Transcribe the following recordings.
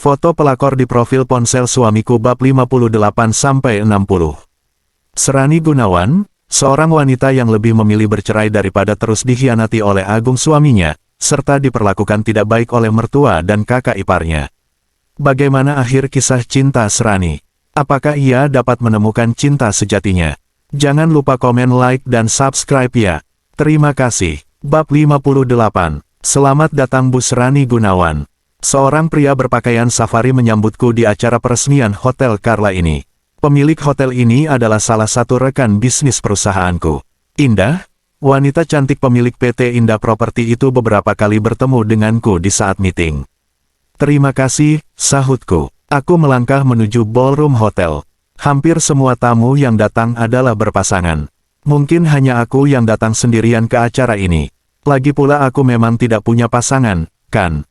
Foto pelakor di profil ponsel suamiku bab 58-60. Serani Gunawan, seorang wanita yang lebih memilih bercerai daripada terus dikhianati oleh Agung suaminya, serta diperlakukan tidak baik oleh mertua dan kakak iparnya. Bagaimana akhir kisah cinta Serani? Apakah ia dapat menemukan cinta sejatinya? Jangan lupa komen, like, dan subscribe ya. Terima kasih. Bab 58. Selamat datang Bu Serani Gunawan. Seorang pria berpakaian safari menyambutku di acara peresmian Hotel Carla ini. Pemilik hotel ini adalah salah satu rekan bisnis perusahaanku. Indah, wanita cantik pemilik PT Indah Property itu beberapa kali bertemu denganku di saat meeting. Terima kasih, sahutku. Aku melangkah menuju ballroom hotel. Hampir semua tamu yang datang adalah berpasangan. Mungkin hanya aku yang datang sendirian ke acara ini. Lagi pula aku memang tidak punya pasangan, kan?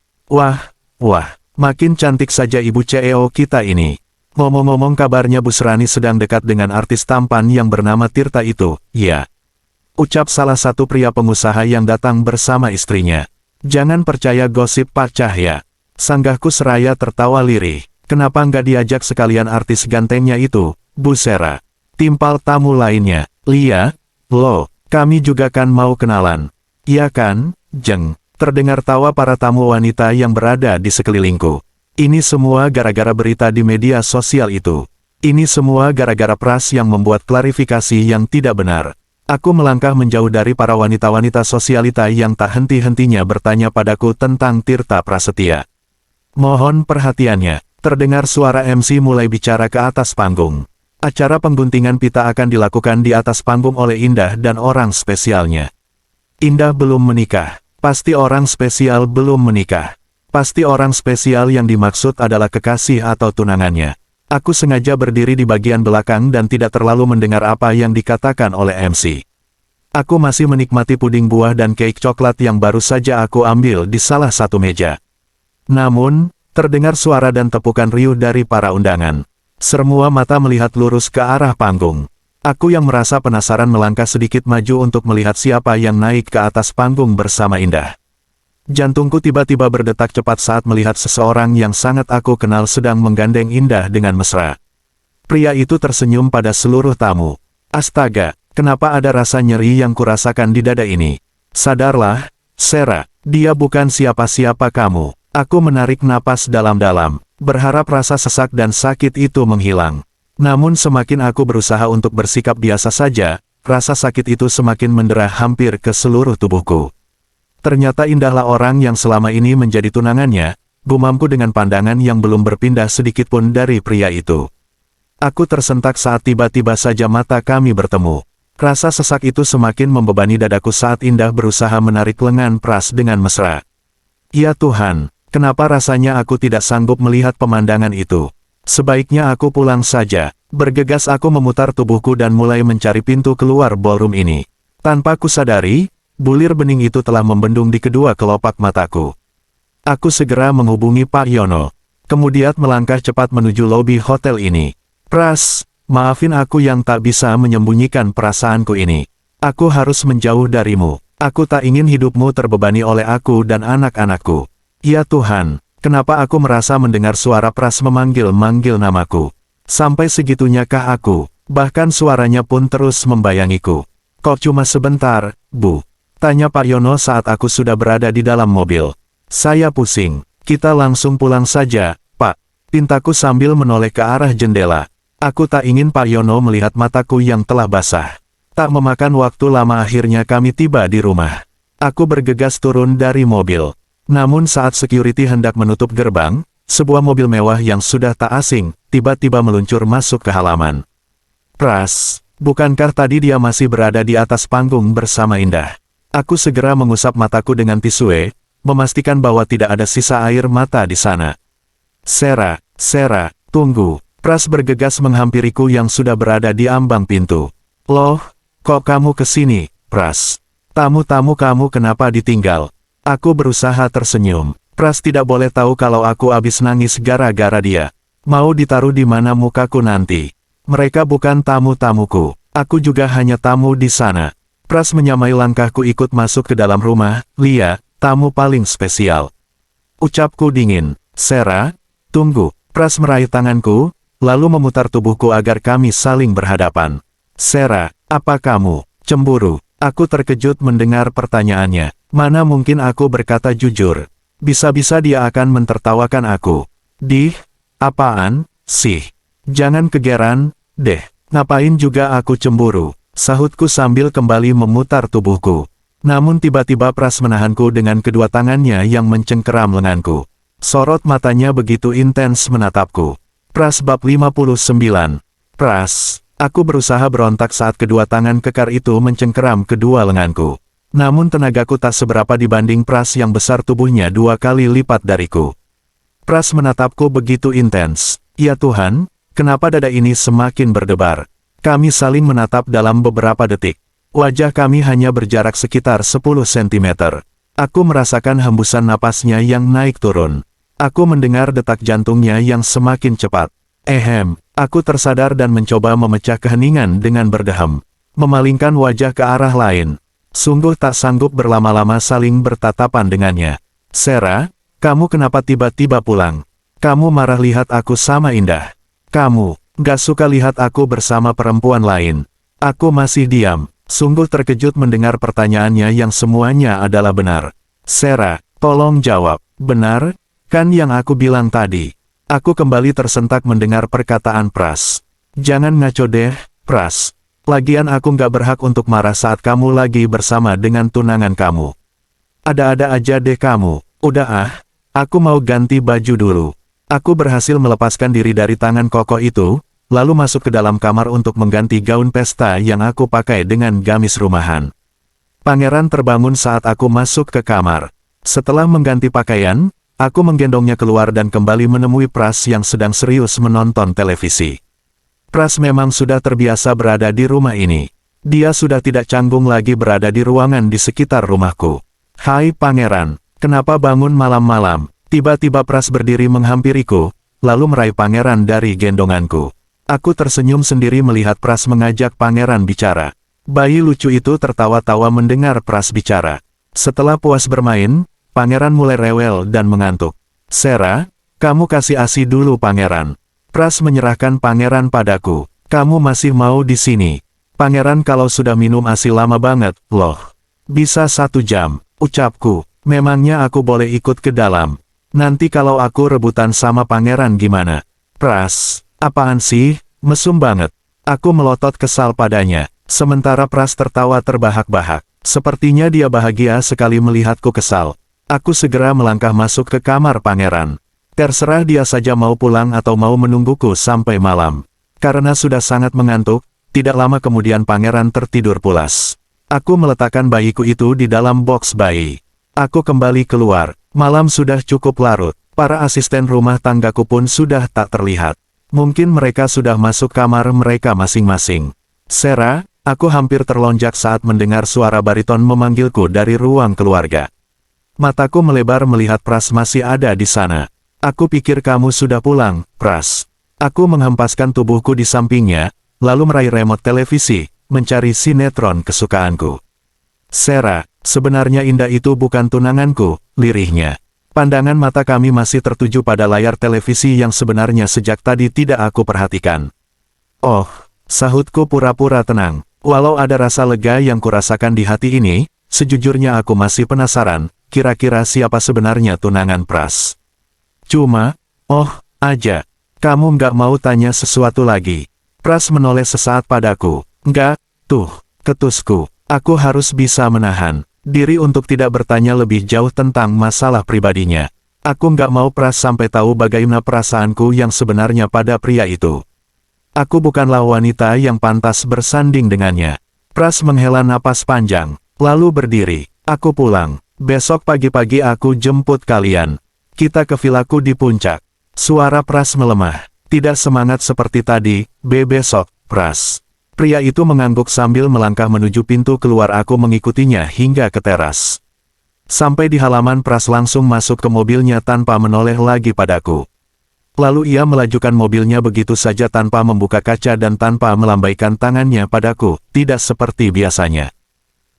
Wah, makin cantik saja ibu CEO kita ini. Ngomong-ngomong, kabarnya Bu Serani sedang dekat dengan artis tampan yang bernama Tirta itu, ya? Ucap salah satu pria pengusaha yang datang bersama istrinya. Jangan percaya gosip Pak Cahya. Sanggahku seraya tertawa lirih. Kenapa nggak diajak sekalian artis gantengnya itu, Bu Sera? Timpal tamu lainnya. Lia, lo, kami juga kan mau kenalan. Iya kan, Jeng? Terdengar tawa para tamu wanita yang berada di sekelilingku. Ini semua gara-gara berita di media sosial itu. Ini semua gara-gara Pras yang membuat klarifikasi yang tidak benar. Aku melangkah menjauh dari para wanita-wanita sosialita yang tak henti-hentinya bertanya padaku tentang Tirta Prasetya. Mohon perhatiannya. Terdengar suara MC mulai bicara ke atas panggung. Acara pengguntingan pita akan dilakukan di atas panggung oleh Indah dan orang spesialnya. Indah belum menikah. Pasti orang spesial belum menikah. Pasti orang spesial yang dimaksud adalah kekasih atau tunangannya. Aku sengaja berdiri di bagian belakang dan tidak terlalu mendengar apa yang dikatakan oleh MC. Aku masih menikmati puding buah dan cake coklat yang baru saja aku ambil di salah satu meja. Namun, terdengar suara dan tepukan riuh dari para undangan. Semua mata melihat lurus ke arah panggung. Aku yang merasa penasaran melangkah sedikit maju untuk melihat siapa yang naik ke atas panggung bersama Indah. Jantungku tiba-tiba berdetak cepat saat melihat seseorang yang sangat aku kenal sedang menggandeng Indah dengan mesra. Pria itu tersenyum pada seluruh tamu. Astaga, kenapa ada rasa nyeri yang kurasakan di dada ini? Sadarlah, Sera, dia bukan siapa-siapa kamu. Aku menarik napas dalam-dalam, berharap rasa sesak dan sakit itu menghilang. Namun semakin aku berusaha untuk bersikap biasa saja, rasa sakit itu semakin mendera hampir ke seluruh tubuhku. Ternyata Indahlah orang yang selama ini menjadi tunangannya, gumamku dengan pandangan yang belum berpindah sedikitpun dari pria itu. Aku tersentak saat tiba-tiba saja mata kami bertemu. Rasa sesak itu semakin membebani dadaku saat Indah berusaha menarik lengan Pras dengan mesra. Ya Tuhan, kenapa rasanya aku tidak sanggup melihat pemandangan itu? Sebaiknya aku pulang saja. Bergegas aku memutar tubuhku dan mulai mencari pintu keluar ballroom ini. Tanpa kusadari, bulir bening itu telah membendung di kedua kelopak mataku. Aku segera menghubungi Pak Yono. Kemudian melangkah cepat menuju lobi hotel ini. Pras, maafin aku yang tak bisa menyembunyikan perasaanku ini. Aku harus menjauh darimu. Aku tak ingin hidupmu terbebani oleh aku dan anak-anakku. Ya Tuhan. Kenapa aku merasa mendengar suara Pras memanggil-manggil namaku? Sampai segitunyakah aku? Bahkan suaranya pun terus membayangiku. Kok cuma sebentar, Bu? Tanya Pak Yono saat aku sudah berada di dalam mobil. Saya pusing. Kita langsung pulang saja, Pak. Pintaku sambil menoleh ke arah jendela. Aku tak ingin Pak Yono melihat mataku yang telah basah. Tak memakan waktu lama akhirnya kami tiba di rumah. Aku bergegas turun dari mobil. Namun saat security hendak menutup gerbang, sebuah mobil mewah yang sudah tak asing, tiba-tiba meluncur masuk ke halaman. Pras, bukankah tadi dia masih berada di atas panggung bersama Indah? Aku segera mengusap mataku dengan tisu, memastikan bahwa tidak ada sisa air mata di sana. Sera, tunggu. Pras bergegas menghampiriku yang sudah berada di ambang pintu. Loh, kok kamu kesini, Pras? Tamu-tamu kamu kenapa ditinggal? Aku berusaha tersenyum. Pras tidak boleh tahu kalau aku habis nangis gara-gara dia. Mau ditaruh di mana mukaku nanti? Mereka bukan tamu-tamuku. Aku juga hanya tamu di sana. Pras menyamai langkahku ikut masuk ke dalam rumah. Lia, tamu paling spesial. Ucapku dingin. Sera, Tunggu, Pras meraih tanganku, lalu memutar tubuhku agar kami saling berhadapan. Sarah, apa kamu cemburu? Aku terkejut mendengar pertanyaannya. Mana mungkin aku berkata jujur. Bisa-bisa dia akan mentertawakan aku. Apaan sih? Jangan kegeran, deh. Ngapain juga aku cemburu? Sahutku sambil kembali memutar tubuhku. Namun tiba-tiba Pras menahanku dengan kedua tangannya yang mencengkeram lenganku. Sorot matanya begitu intens menatapku. Pras bab 59. Pras, aku berusaha berontak saat kedua tangan kekar itu mencengkeram kedua lenganku. Namun tenagaku tak seberapa dibanding Pras yang besar tubuhnya 2 kali lipat dariku. Pras menatapku begitu intens. Ya Tuhan, kenapa dada ini semakin berdebar? Kami saling menatap dalam beberapa detik. Wajah kami hanya berjarak sekitar 10 cm. Aku merasakan hembusan napasnya yang naik turun. Aku mendengar detak jantungnya yang semakin cepat. Aku tersadar dan mencoba memecah keheningan dengan berdeham. Memalingkan wajah ke arah lain. Sungguh tak sanggup berlama-lama saling bertatapan dengannya. Sarah, kamu kenapa tiba-tiba pulang? Kamu marah lihat aku sama Indah. Kamu gak suka lihat aku bersama perempuan lain. Aku masih diam. Sungguh terkejut mendengar pertanyaannya yang semuanya adalah benar. Sarah, tolong jawab. Benar? Kan yang aku bilang tadi. Aku kembali tersentak mendengar perkataan Pras. Jangan ngaco deh, Pras. Lagian aku nggak berhak untuk marah saat kamu lagi bersama dengan tunangan kamu. Ada-ada aja deh kamu. Udah aku mau ganti baju dulu. Aku berhasil melepaskan diri dari tangan kokoh itu, lalu masuk ke dalam kamar untuk mengganti gaun pesta yang aku pakai dengan gamis rumahan. Pangeran terbangun saat aku masuk ke kamar. Setelah mengganti pakaian, aku menggendongnya keluar dan kembali menemui Pras yang sedang serius menonton televisi. Pras memang sudah terbiasa berada di rumah ini. Dia sudah tidak canggung lagi berada di ruangan di sekitar rumahku. Hai Pangeran, kenapa bangun malam-malam? Tiba-tiba Pras berdiri menghampiriku, lalu meraih Pangeran dari gendonganku. Aku tersenyum sendiri melihat Pras mengajak Pangeran bicara. Bayi lucu itu tertawa-tawa mendengar Pras bicara. Setelah puas bermain, Pangeran mulai rewel dan mengantuk. Sarah, kamu kasih ASI dulu Pangeran. Pras menyerahkan Pangeran padaku. Kamu masih mau di sini? Pangeran kalau sudah minum ASI lama banget, loh. Bisa 1 jam, ucapku. Memangnya aku boleh ikut ke dalam? Nanti kalau aku rebutan sama Pangeran gimana? Pras, apaan sih? Mesum banget. Aku melotot kesal padanya. Sementara Pras tertawa terbahak-bahak. Sepertinya dia bahagia sekali melihatku kesal. Aku segera melangkah masuk ke kamar Pangeran. Terserah dia saja mau pulang atau mau menungguku sampai malam. Karena sudah sangat mengantuk, tidak lama kemudian Pangeran tertidur pulas. Aku meletakkan bayiku itu di dalam box bayi. Aku kembali keluar. Malam sudah cukup larut. Para asisten rumah tanggaku pun sudah tak terlihat. Mungkin mereka sudah masuk kamar mereka masing-masing. Sarah, aku hampir terlonjak saat mendengar suara bariton memanggilku dari ruang keluarga. Mataku melebar melihat Pras masih ada di sana. Aku pikir kamu sudah pulang, Pras. Aku menghempaskan tubuhku di sampingnya, lalu meraih remote televisi, mencari sinetron kesukaanku. Sarah, sebenarnya Indah itu bukan tunanganku, lirihnya. Pandangan mata kami masih tertuju pada layar televisi yang sebenarnya sejak tadi tidak aku perhatikan. Oh, sahutku pura-pura tenang. Walau ada rasa lega yang kurasakan di hati ini, sejujurnya aku masih penasaran, kira-kira siapa sebenarnya tunangan Pras. Cuma, aja. Kamu nggak mau tanya sesuatu lagi? Pras menoleh sesaat padaku. Nggak, ketusku. Aku harus bisa menahan diri untuk tidak bertanya lebih jauh tentang masalah pribadinya. Aku nggak mau Pras sampai tahu bagaimana perasaanku yang sebenarnya pada pria itu. Aku bukanlah wanita yang pantas bersanding dengannya. Pras menghela napas panjang, lalu berdiri. Aku pulang. Besok pagi-pagi aku jemput kalian. Kita ke vilaku di puncak. Suara Pras melemah. Tidak semangat seperti tadi, besok, Pras. Pria itu mengangguk sambil melangkah menuju pintu keluar. Aku mengikutinya hingga ke teras. Sampai di halaman Pras langsung masuk ke mobilnya tanpa menoleh lagi padaku. Lalu ia melajukan mobilnya begitu saja tanpa membuka kaca dan tanpa melambaikan tangannya padaku, tidak seperti biasanya.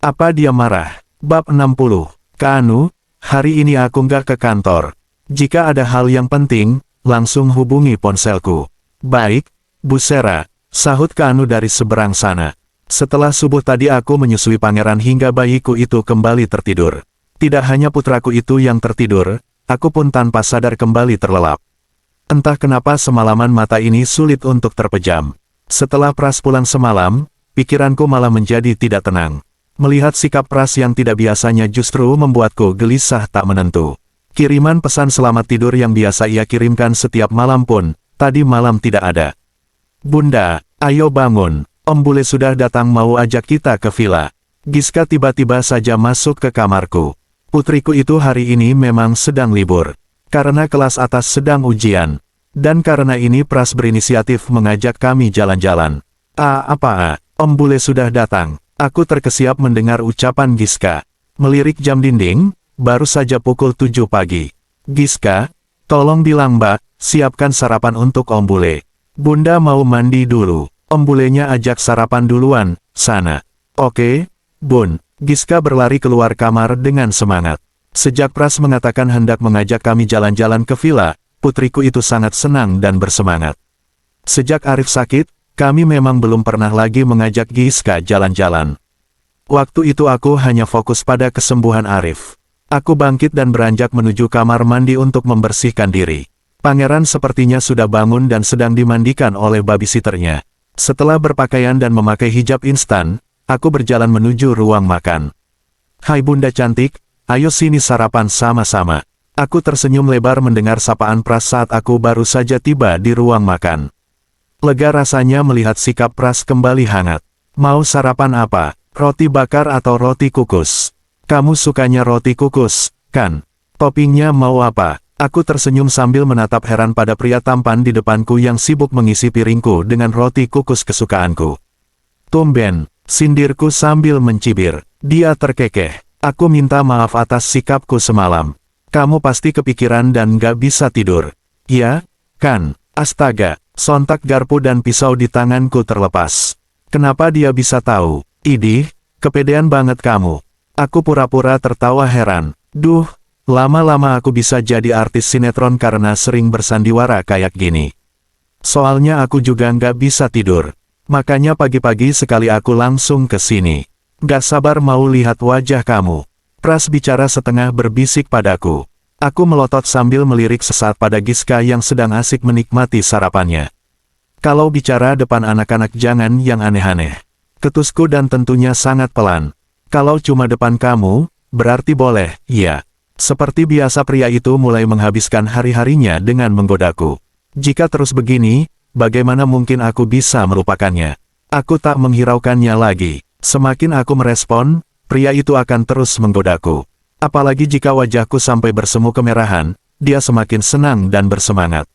Apa dia marah? Bab 60. Kanu, hari ini aku nggak ke kantor. Jika ada hal yang penting, langsung hubungi ponselku. Baik, Bu Sera, sahut Keanu dari seberang sana. Setelah subuh tadi aku menyusui pangeran hingga bayiku itu kembali tertidur. Tidak hanya putraku itu yang tertidur, aku pun tanpa sadar kembali terlelap. Entah kenapa semalaman mata ini sulit untuk terpejam. Setelah Pras pulang semalam, pikiranku malah menjadi tidak tenang. Melihat sikap Pras yang tidak biasanya justru membuatku gelisah tak menentu. Kiriman pesan selamat tidur yang biasa ia kirimkan setiap malam pun, tadi malam tidak ada. Bunda, ayo bangun. Om Bule sudah datang mau ajak kita ke villa. Giska tiba-tiba saja masuk ke kamarku. Putriku itu hari ini memang sedang libur. Karena kelas atas sedang ujian. Dan karena ini Pras berinisiatif mengajak kami jalan-jalan. Om Bule sudah datang. Aku terkesiap mendengar ucapan Giska. Melirik jam dinding, baru saja pukul 7 pagi. Giska, tolong bilang Mbak, siapkan sarapan untuk Om Bule. Bunda mau mandi dulu. Om Bulenya ajak sarapan duluan, sana. Oke, Bun. Giska berlari keluar kamar dengan semangat. Sejak Pras mengatakan hendak mengajak kami jalan-jalan ke villa, putriku itu sangat senang dan bersemangat. Sejak Arif sakit, kami memang belum pernah lagi mengajak Giska jalan-jalan. Waktu itu aku hanya fokus pada kesembuhan Arif. Aku bangkit dan beranjak menuju kamar mandi untuk membersihkan diri. Pangeran sepertinya sudah bangun dan sedang dimandikan oleh babysitternya. Setelah berpakaian dan memakai hijab instan, aku berjalan menuju ruang makan. Hai Bunda cantik, ayo sini sarapan sama-sama. Aku tersenyum lebar mendengar sapaan Pras saat aku baru saja tiba di ruang makan. Lega rasanya melihat sikap Pras kembali hangat. Mau sarapan apa? Roti bakar atau roti kukus? Kamu sukanya roti kukus, kan? Toppingnya mau apa? Aku tersenyum sambil menatap heran pada pria tampan di depanku yang sibuk mengisi piringku dengan roti kukus kesukaanku. Tumben, sindirku sambil mencibir. Dia terkekeh. Aku minta maaf atas sikapku semalam. Kamu pasti kepikiran dan gak bisa tidur. Ya, kan? Astaga, sontak garpu dan pisau di tanganku terlepas. Kenapa dia bisa tahu? Idih, kepedean banget kamu. Aku pura-pura tertawa heran. Duh. Lama-lama aku bisa jadi artis sinetron karena sering bersandiwara kayak gini. Soalnya aku juga nggak bisa tidur. Makanya pagi-pagi sekali aku langsung ke sini. Nggak sabar mau lihat wajah kamu. Pras bicara setengah berbisik padaku. Aku melotot sambil melirik sesaat pada Giska yang sedang asik menikmati sarapannya. Kalau bicara depan anak-anak jangan yang aneh-aneh. Ketusku dan tentunya sangat pelan. Kalau cuma depan kamu, berarti boleh, iya. Seperti biasa pria itu mulai menghabiskan hari-harinya dengan menggodaku. Jika terus begini, bagaimana mungkin aku bisa melupakannya? Aku tak menghiraukannya lagi. Semakin aku merespon, pria itu akan terus menggodaku. Apalagi jika wajahku sampai bersemu kemerahan, dia semakin senang dan bersemangat.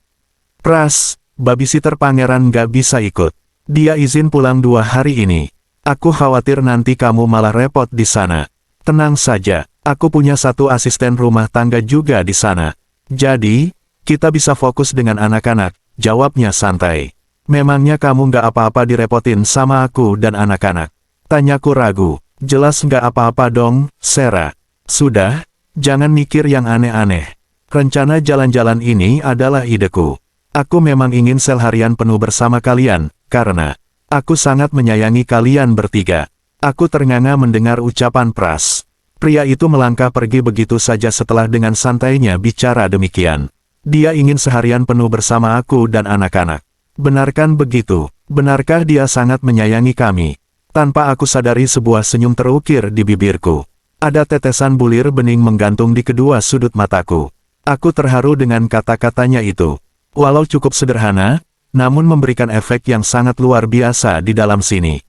Pras, babysitter pangeran gak bisa ikut. Dia izin pulang 2 hari ini. Aku khawatir nanti kamu malah repot di sana. Tenang saja. Aku punya 1 asisten rumah tangga juga di sana. Jadi, kita bisa fokus dengan anak-anak, jawabnya santai. Memangnya kamu nggak apa-apa direpotin sama aku dan anak-anak? Tanyaku ragu. Jelas nggak apa-apa dong, Sera. Sudah, jangan mikir yang aneh-aneh. Rencana jalan-jalan ini adalah ideku. Aku memang ingin sel harian penuh bersama kalian, karena aku sangat menyayangi kalian bertiga. Aku ternganga mendengar ucapan Pras. Pria itu melangkah pergi begitu saja setelah dengan santainya bicara demikian. Dia ingin seharian penuh bersama aku dan anak-anak. Benarkan begitu? Benarkah dia sangat menyayangi kami? Tanpa aku sadari sebuah senyum terukir di bibirku. Ada tetesan bulir bening menggantung di kedua sudut mataku. Aku terharu dengan kata-katanya itu. Walau cukup sederhana, namun memberikan efek yang sangat luar biasa di dalam sini.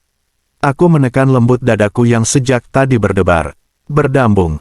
Aku menekan lembut dadaku yang sejak tadi berdebar. Berdambung,